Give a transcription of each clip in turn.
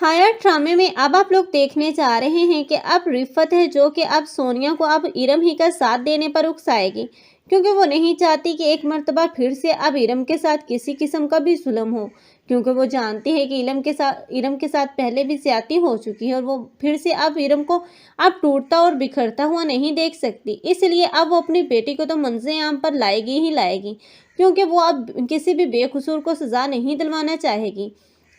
Higher ड्रामे में अब आप लोग देखने जा रहे हैं कि अब रिफ़त है जो कि अब सोनिया को अब इरम ही का साथ देने पर उकसाएगी, क्योंकि वो नहीं चाहती कि एक मर्तबा फिर से अब इरम के साथ किसी किस्म का भी जुल्म हो, क्योंकि वो जानती है कि इरम के साथ पहले भी ज्यादती हो चुकी है और वो फिर से अब इरम को अब टूटता और बिखरता हुआ नहीं देख सकती। इसलिए अब वो अपनी बेटी को तो मंज़े आम पर लाएगी ही लाएगी, क्योंकि वो अब किसी भी बेकसूर को सज़ा नहीं दिलवाना चाहेगी।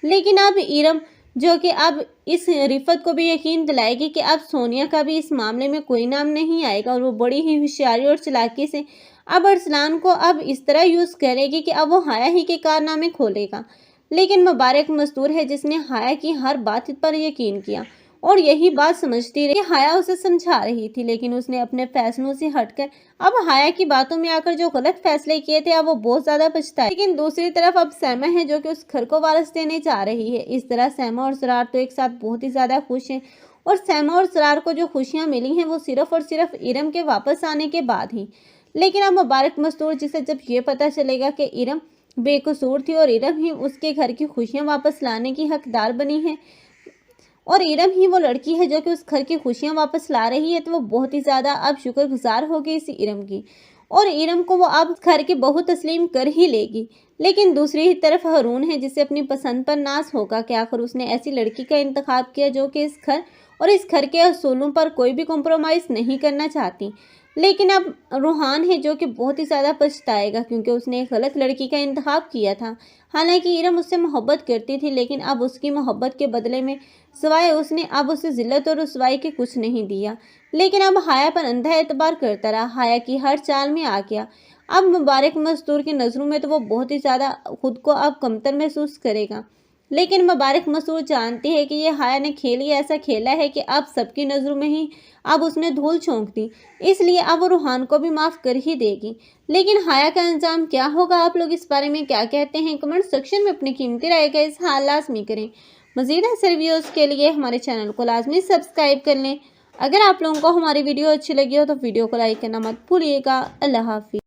लेकिन अब इरम जो कि अब इस रिफ़त को भी यकीन दिलाएगी कि अब सोनिया का भी इस मामले में कोई नाम नहीं आएगा, और वो बड़ी ही होशियारी और चालाकी से अब अरसलान को अब इस तरह यूज़ करेगी कि अब वो हाया ही के कारनामे खोलेगा। लेकिन मुबारक मस्तूर है जिसने हाया की हर बात पर यकीन किया और यही बात समझती रही। हाया उसे समझा रही थी, लेकिन उसने अपने फैसलों से हटकर अब हाया की बातों में आकर जो गलत फैसले किए थे अब वो बहुत ज्यादा पछताए। लेकिन दूसरी तरफ अब सैमा है जो कि उस घर को वारस देने जा रही है। इस तरह सैमा और सरार तो एक साथ बहुत ही ज्यादा खुश हैं, और सैमा और सरार को जो खुशियां मिली हैं वो सिर्फ और सिर्फ इरम के वापस आने के बाद ही। लेकिन अब मुबारक मस्तूर जिसे जब ये पता चलेगा कि इरम बेकसूर थी और इरम ही उसके घर की खुशियां वापस लाने की हकदार बनी है, और इरम ही वो लड़की है जो कि उस घर की खुशियां वापस ला रही है, तो वो बहुत ही ज़्यादा अब शुक्रगुजार होगी इस इरम की, और इरम को वो अब घर की बहू तस्लीम कर ही लेगी। लेकिन दूसरी ही तरफ हारून है जिसे अपनी पसंद पर नाज होगा कि आखिर उसने ऐसी लड़की का इंतखाब किया जो कि इस घर और इस घर के असूलों पर कोई भी कॉम्प्रोमाइज़ नहीं करना चाहती। लेकिन अब रूहान है जो कि बहुत ही ज़्यादा पछताएगा, क्योंकि उसने एक गलत लड़की का इंतखाब किया था। हालांकि इरम उससे मोहब्बत करती थी, लेकिन अब उसकी मोहब्बत के बदले में सिवाय उसने अब उसे जिल्लत और रुसवाई के कुछ नहीं दिया। लेकिन अब हाया पर अंधा एतबार करता रहा, हाया की हर चाल में आ गया। अब मुबारक मस्तूर की नज़रों में तो वो बहुत ही ज़्यादा खुद को अब कमतर महसूस करेगा। लेकिन मुबारक मस्तूर जानती है कि ये हाया ने खेल ही ऐसा खेला है कि अब सबकी नज़रों में ही अब उसने धूल झोंक दी, इसलिए अब वो रूहान को भी माफ़ कर ही देगी। लेकिन हाया का अंजाम क्या होगा, आप लोग इस बारे में क्या कहते हैं कमेंट सेक्शन में अपनी कीमती राय का इज़हार लाजमी करें। मज़ीद ऐसे रिव्यूज़ के लिए हमारे चैनल को लाजमी सब्सक्राइब कर लें। अगर आप लोगों को हमारी वीडियो अच्छी लगी हो तो वीडियो को लाइक करना मत भूलिएगा। अल्लाह हाफिज़।